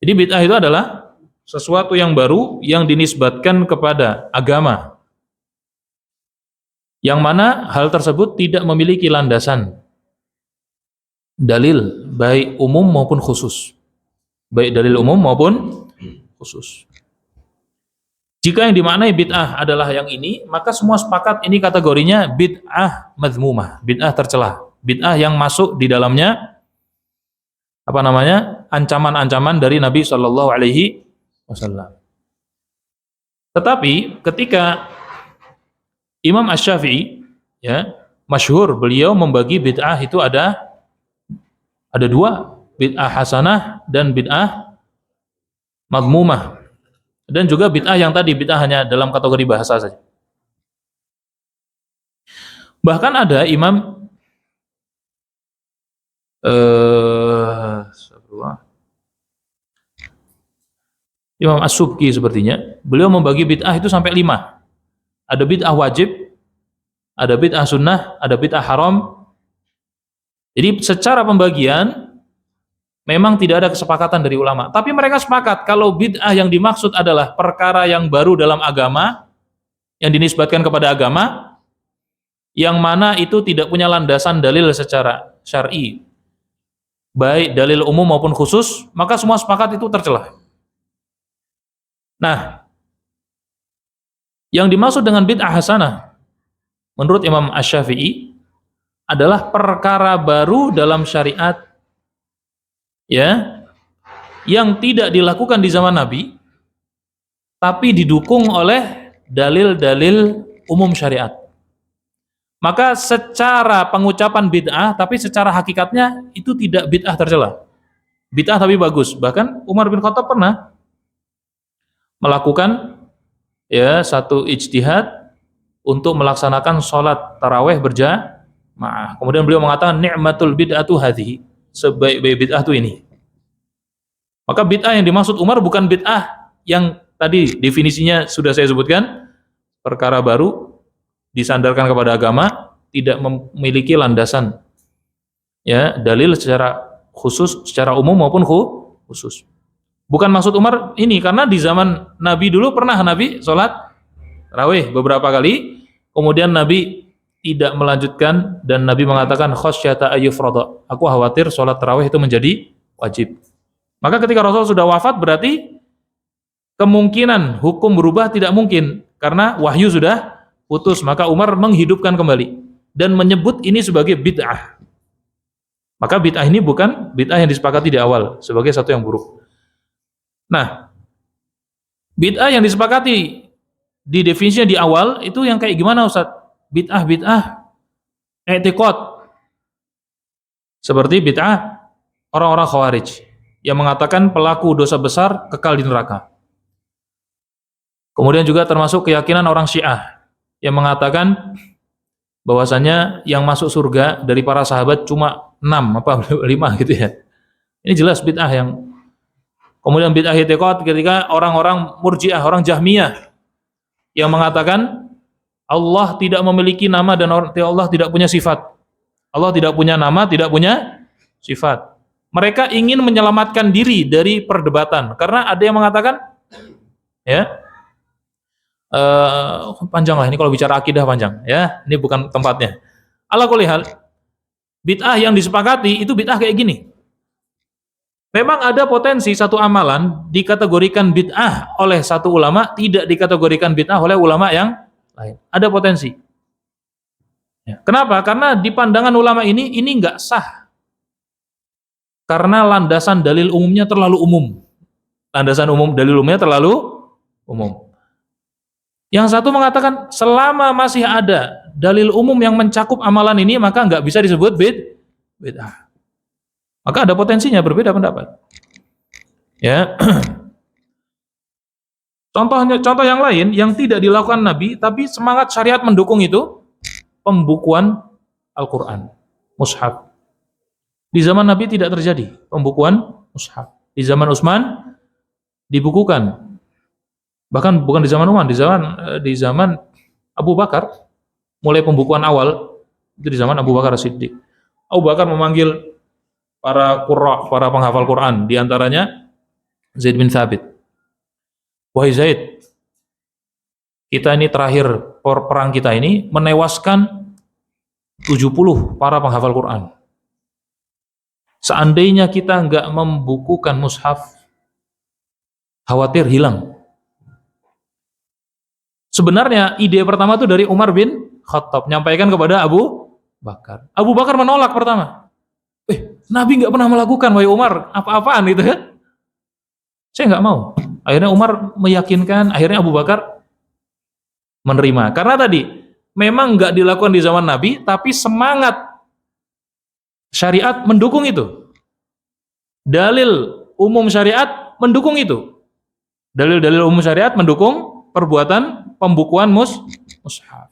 Jadi bid'ah itu adalah sesuatu yang baru yang dinisbatkan kepada agama, yang mana hal tersebut tidak memiliki landasan dalil baik umum maupun khusus. Baik dalil umum maupun khusus. Jika yang dimaknai bid'ah adalah yang ini, maka semua sepakat ini kategorinya bid'ah madzmumah, bid'ah tercela, bid'ah yang masuk di dalamnya ancaman-ancaman dari Nabi Shallallahu Alaihi Wasallam. Tetapi ketika Imam Asy-Syafi'i, ya, masyhur beliau membagi bid'ah itu ada dua, bid'ah hasanah dan bid'ah madzmumah. Dan juga bid'ah yang tadi, bid'ah hanya dalam kategori bahasa saja. Bahkan ada Imam Imam As-Subki sepertinya, beliau membagi bid'ah itu sampai 5. Ada bid'ah wajib, ada bid'ah sunnah, ada bid'ah haram. Jadi secara pembagian memang tidak ada kesepakatan dari ulama, tapi mereka sepakat kalau bid'ah yang dimaksud adalah perkara yang baru dalam agama, yang dinisbatkan kepada agama, yang mana itu tidak punya landasan dalil secara syar'i, baik dalil umum maupun khusus, maka semua sepakat itu tercela. Nah, yang dimaksud dengan bid'ah hasanah menurut Imam Asy-Syafi'i adalah perkara baru dalam syariat, ya, yang tidak dilakukan di zaman Nabi tapi didukung oleh dalil-dalil umum syariat. Maka secara pengucapan bid'ah, tapi secara hakikatnya itu tidak bid'ah tercela, bid'ah tapi bagus. Bahkan Umar bin Khattab pernah melakukan, ya, satu ijtihad untuk melaksanakan sholat taraweh berjamaah. Kemudian beliau mengatakan ni'matul bid'atu hadhihi, sebaik-baik bid'ah itu ini. Maka bid'ah yang dimaksud Umar bukan bid'ah yang tadi definisinya sudah saya sebutkan, perkara baru disandarkan kepada agama, tidak memiliki landasan, ya, dalil secara khusus, secara umum maupun khusus. Bukan maksud Umar ini, karena di zaman Nabi dulu pernah Nabi sholat tarawih beberapa kali, kemudian Nabi tidak melanjutkan dan Nabi mengatakan khasyata ayyufrada, aku khawatir sholat tarawih itu menjadi wajib. Maka ketika Rasul sudah wafat, berarti kemungkinan hukum berubah tidak mungkin karena wahyu sudah putus. Maka Umar menghidupkan kembali dan menyebut ini sebagai bid'ah. Maka bid'ah ini bukan bid'ah yang disepakati di awal sebagai satu yang buruk. Nah, bid'ah yang disepakati di definisinya di awal itu yang kayak gimana, Ustaz? Bid'ah i'tiqad. Seperti bid'ah orang-orang Khawarij yang mengatakan pelaku dosa besar kekal di neraka. Kemudian juga termasuk keyakinan orang Syiah yang mengatakan bahwasanya yang masuk surga dari para sahabat cuma 6 apa 5 gitu ya. Ini jelas bid'ah yang. Kemudian bid'ah i'tiqad ketika orang-orang Murji'ah, orang Jahmiyah yang mengatakan Allah tidak memiliki nama dan Allah tidak punya sifat. Allah tidak punya nama, tidak punya sifat. Mereka ingin menyelamatkan diri dari perdebatan karena ada yang mengatakan, ya, panjang lah ini kalau bicara akidah panjang, ya, ini bukan tempatnya. Ala kulli hal, bid'ah yang disepakati itu bid'ah kayak gini. Memang ada potensi satu amalan dikategorikan bid'ah oleh satu ulama, tidak dikategorikan bid'ah oleh ulama yang lain. Ada potensi. Ya. Kenapa? Karena di pandangan ulama ini nggak sah. Karena landasan dalil umumnya terlalu umum. Landasan umum dalil umumnya terlalu umum. Yang satu mengatakan selama masih ada dalil umum yang mencakup amalan ini maka nggak bisa disebut bid'ah. Maka ada potensinya berbeda pendapat. Ya. Contoh yang lain yang tidak dilakukan Nabi tapi semangat syariat mendukung itu pembukuan Al-Qur'an, mushaf. Di zaman Nabi tidak terjadi pembukuan mushaf. Di zaman Utsman dibukukan. Bahkan bukan di zaman Umar, di zaman Abu Bakar mulai pembukuan awal itu di zaman Abu Bakar As-Siddiq. Abu Bakar memanggil para qurra, para penghafal Quran, di antaranya Zaid bin Thabit. Wahai Zaid, kita ini terakhir perang kita ini menewaskan 70 para penghafal Quran. Seandainya kita nggak membukukan mushaf, khawatir hilang. Sebenarnya ide pertama itu dari Umar bin Khattab, nyampaikan kepada Abu Bakar. Abu Bakar menolak pertama. Nabi nggak pernah melakukan, wahai Umar, apa-apaan itu kan? Saya nggak mau. Akhirnya Umar meyakinkan, akhirnya Abu Bakar menerima. Karena tadi memang nggak dilakukan di zaman Nabi, tapi semangat syariat mendukung itu. Dalil umum syariat mendukung itu. Dalil-dalil umum syariat mendukung perbuatan pembukuan mushaf.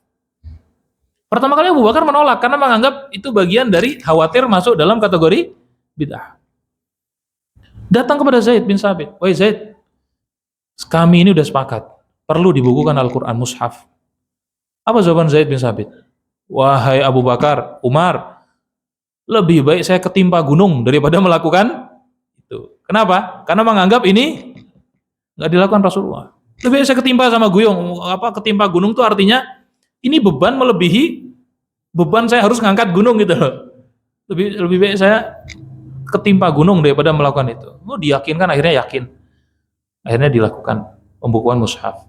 Pertama kali Abu Bakar menolak karena menganggap itu bagian dari khawatir masuk dalam kategori bid'ah. Datang kepada Zaid bin Thabit, wahai Zaid, kami ini udah sepakat perlu dibukukan Al-Quran mushaf. Apa jawaban Zaid bin Thabit? Wahai Abu Bakar, Umar, lebih baik saya ketimpa gunung daripada melakukan itu. Kenapa? Karena menganggap ini nggak dilakukan Rasulullah. Lebih baik saya ketimpa sama ketimpa gunung itu artinya ini beban melebihi beban saya harus ngangkat gunung gitu loh. Lebih baik saya ketimpa gunung daripada melakukan itu. Diyakinkan, akhirnya yakin. Akhirnya dilakukan pembukuan mushaf.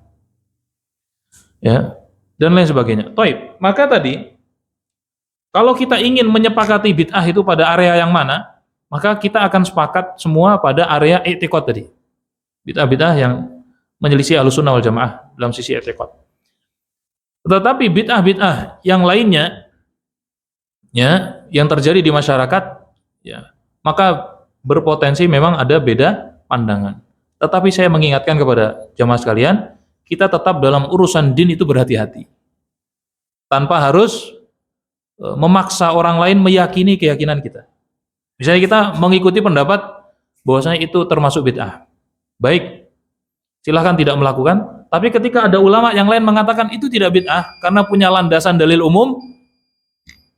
Ya, dan lain sebagainya. Taib. Maka tadi kalau kita ingin menyepakati bid'ah itu pada area yang mana, maka kita akan sepakat semua pada area i'tiqad tadi. Bid'ah-bid'ah yang menyelisih Ahlussunnah wal Jamaah dalam sisi i'tiqad. Tetapi bid'ah-bid'ah yang lainnya ya, yang terjadi di masyarakat ya, maka berpotensi memang ada beda pandangan. Tetapi saya mengingatkan kepada jamaah sekalian, kita tetap dalam urusan din itu berhati-hati. Tanpa harus memaksa orang lain meyakini keyakinan kita. Misalnya kita mengikuti pendapat bahwasanya itu termasuk bid'ah. Baik, silahkan tidak melakukan. Tapi ketika ada ulama yang lain mengatakan itu tidak bid'ah karena punya landasan dalil umum,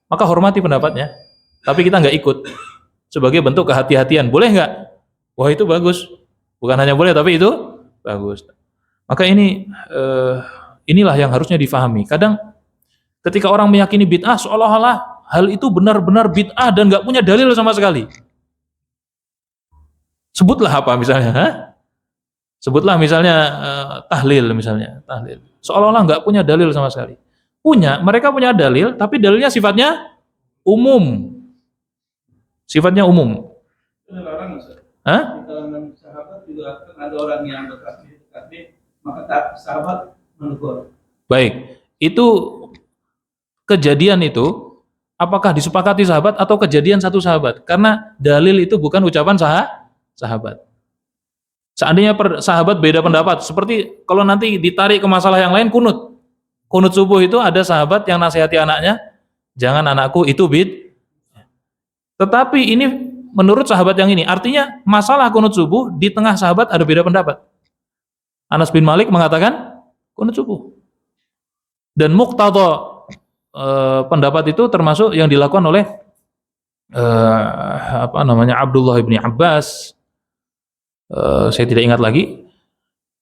maka hormati pendapatnya. Tapi kita nggak ikut. Sebagai bentuk kehati-hatian, boleh nggak? Wah, itu bagus. Bukan hanya boleh, tapi itu bagus. Maka inilah yang harusnya difahami. Kadang ketika orang meyakini bid'ah, seolah-olah hal itu benar-benar bid'ah dan nggak punya dalil sama sekali. Sebutlah apa misalnya? Sebutlah misalnya tahlil misalnya. Tahlil. Seolah-olah nggak punya dalil sama sekali. Mereka punya dalil, tapi dalilnya sifatnya umum. Sifatnya umum. Dilarang, Ustaz. Hah? Di kalangan sahabat juga ada orang yang bertasbih, maka sahabat menegur. Baik, itu kejadian itu apakah disepakati sahabat atau kejadian satu sahabat? Karena dalil itu bukan ucapan sahabat. Seandainya sahabat beda pendapat, seperti kalau nanti ditarik ke masalah yang lain, kunut subuh itu ada sahabat yang nasihati anaknya, jangan anakku itu Tetapi ini menurut sahabat yang ini, artinya masalah kunut subuh di tengah sahabat ada beda pendapat. Anas bin Malik mengatakan kunut subuh. Dan muqtadha pendapat itu termasuk yang dilakukan oleh Abdullah bin Abbas. Saya tidak ingat lagi.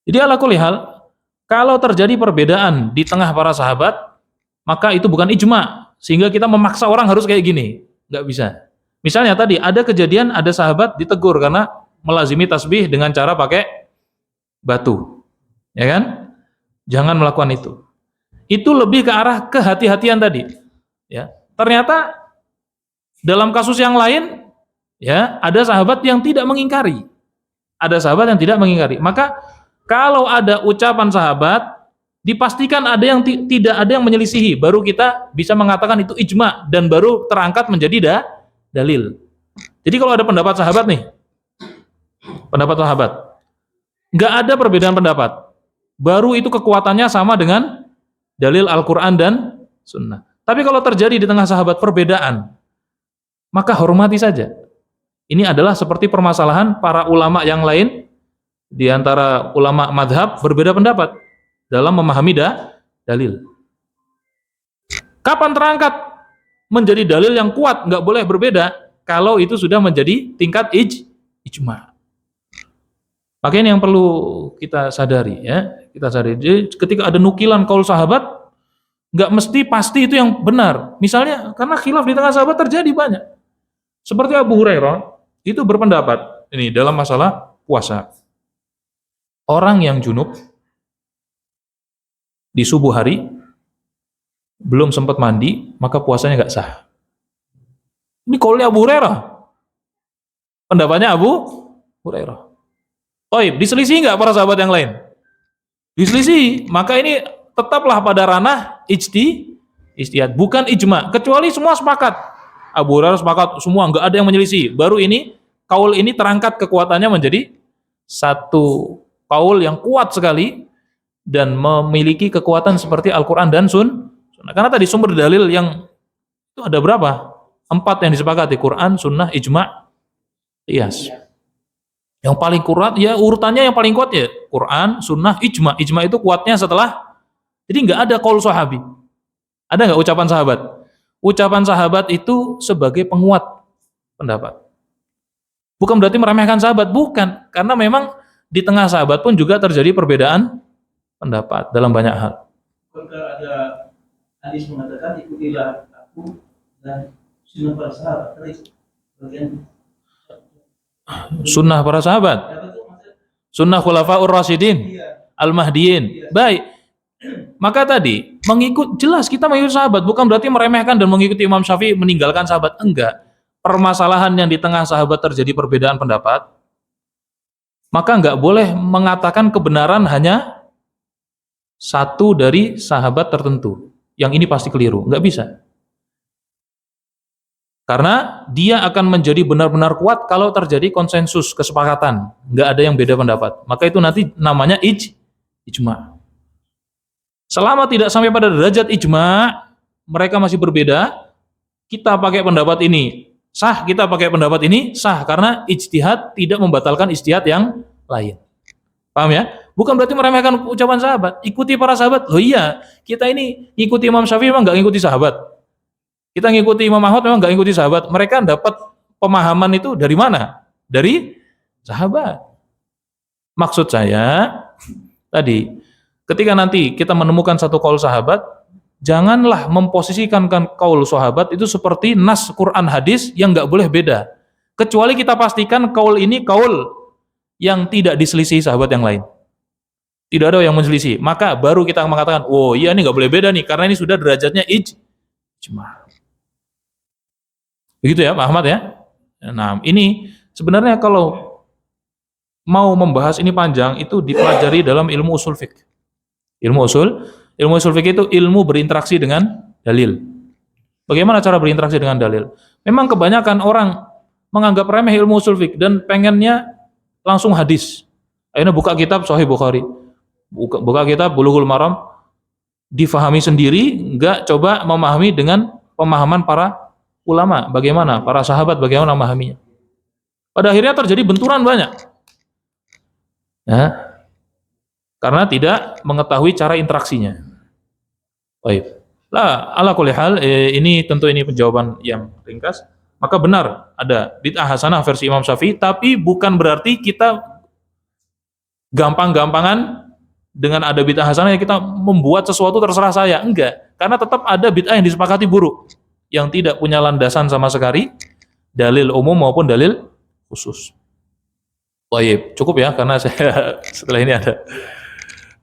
Jadi ala kulli hal, kalau terjadi perbedaan di tengah para sahabat, maka itu bukan ijma, sehingga kita memaksa orang harus kayak gini, nggak bisa. Misalnya tadi ada kejadian, ada sahabat ditegur karena melazimi tasbih dengan cara pakai batu, ya kan? Jangan melakukan itu. Itu lebih ke arah kehati-hatian tadi. Ya, ternyata dalam kasus yang lain, ya ada sahabat yang tidak mengingkari. Ada sahabat yang tidak mengingkari. Maka kalau ada ucapan sahabat, dipastikan ada yang tidak ada yang menyelisihi, baru kita bisa mengatakan itu ijma dan baru terangkat menjadi dalil. Jadi kalau ada pendapat sahabat nih, pendapat sahabat, nggak ada perbedaan pendapat, baru itu kekuatannya sama dengan dalil Al-Quran dan Sunnah. Tapi kalau terjadi di tengah sahabat perbedaan, maka hormati saja. Ini adalah seperti permasalahan para ulama yang lain, di antara ulama madhab berbeda pendapat dalam memahami dalil. Kapan terangkat menjadi dalil yang kuat, nggak boleh berbeda, kalau itu sudah menjadi tingkat ijma. Makanya yang perlu kita sadari, ya, kita sadari. Jadi, ketika ada nukilan kaul sahabat, nggak mesti pasti itu yang benar. Misalnya karena khilaf di tengah sahabat terjadi banyak. Seperti Abu Hurairah itu berpendapat ini dalam masalah puasa. Orang yang junub di subuh hari belum sempat mandi, maka puasanya nggak sah. Ini kaulnya Abu Hurairah. Pendapatnya Abu Hurairah. Diselisih nggak para sahabat yang lain? Diselisih. Maka ini tetaplah pada ranah ijtihad, bukan ijma. Kecuali semua sepakat. Abu Hurairah sepakat, semua nggak ada yang menyelisih. Baru ini kaul ini terangkat kekuatannya menjadi satu kaul yang kuat sekali dan memiliki kekuatan seperti Al-Quran dan Sunnah. Karena tadi sumber dalil yang itu ada berapa? 4 yang disepakati, Quran, Sunnah, Ijma, Qiyas. Yang paling kuat, ya urutannya yang paling kuat ya Quran, Sunnah, Ijma. Ijma itu kuatnya setelah, jadi nggak ada qaul sahabi. Ada nggak ucapan sahabat? Ucapan sahabat itu sebagai penguat pendapat. Bukan berarti meremehkan sahabat, bukan. Karena memang di tengah sahabat pun juga terjadi perbedaan pendapat dalam banyak hal. Ketika ada hadis mengatakan ikutilah aku dan sunnah para sahabat, bagian sunnah para sahabat, sunnah khulafaur rasyidin, al-mahdiyin. Baik. Maka tadi jelas kita mengikuti sahabat, bukan berarti meremehkan dan mengikuti Imam Syafi'i meninggalkan sahabat, enggak. Permasalahan yang di tengah sahabat terjadi perbedaan pendapat, maka enggak boleh mengatakan kebenaran hanya satu dari sahabat tertentu. Yang ini pasti keliru, enggak bisa. Karena dia akan menjadi benar-benar kuat kalau terjadi konsensus, kesepakatan, enggak ada yang beda pendapat. Maka itu nanti namanya ijma. Selama tidak sampai pada derajat ijma, mereka masih berbeda, kita pakai pendapat ini sah, kita pakai pendapat ini sah, karena ijtihad tidak membatalkan ijtihad yang lain. Paham ya? Bukan berarti meremehkan ucapan sahabat. Ikuti para sahabat. Loh iya, kita ini ikuti Imam Syafi'i memang nggak ngikuti sahabat. Kita ngikuti Imam Ahmad memang nggak ngikuti sahabat. Mereka dapat pemahaman itu dari mana? Dari sahabat. Maksud saya tadi, ketika nanti kita menemukan satu kaul sahabat, janganlah memposisikan kaul sahabat itu seperti nas Quran hadis yang nggak boleh beda. Kecuali kita pastikan kaul ini kaul yang tidak diselisih sahabat yang lain. Tidak ada yang menselisih. Maka baru kita mengatakan, oh iya ini nggak boleh beda nih, karena ini sudah derajatnya ijma. Begitu ya Pak Ahmad ya. Nah ini sebenarnya kalau mau membahas ini panjang, itu dipelajari dalam ilmu usul fiqh. Ilmu usul fiqh itu ilmu berinteraksi dengan dalil. Bagaimana cara berinteraksi dengan dalil? Memang kebanyakan orang menganggap remeh ilmu usul fiqh dan pengennya langsung hadis. Akhirnya buka kitab Sahih Bukhari, buka kitab Bulughul Maram, difahami sendiri, enggak coba memahami dengan pemahaman para ulama, bagaimana para sahabat bagaimana memahaminya. Pada akhirnya terjadi benturan banyak. Ya. Karena tidak mengetahui cara interaksinya. Baik. Lah, ala kulli hal, ini tentu ini penjawaban yang ringkas. Maka benar ada bid'ah hasanah versi Imam Syafi'i, tapi bukan berarti kita gampang-gampangan dengan ada bid'ah hasanah yang kita membuat sesuatu terserah saya. Enggak, karena tetap ada bid'ah yang disepakati buruk, yang tidak punya landasan sama sekali, dalil umum maupun dalil khusus. Baik, cukup ya, karena saya setelah ini ada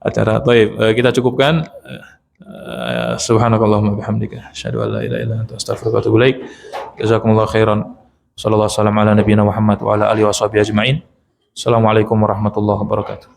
acara. Baik, kita cukupkan. Subhanakallahumma bihamdika asyhadu an la ilaha illa anta astaghfiruka wa atubu ilaik. Jazakumullahu khairan. Sallallahu alaihi wasallam ala nabiyina Muhammad wa ala alihi washabihi ajmain. Assalamualaikum warahmatullahi wabarakatuh.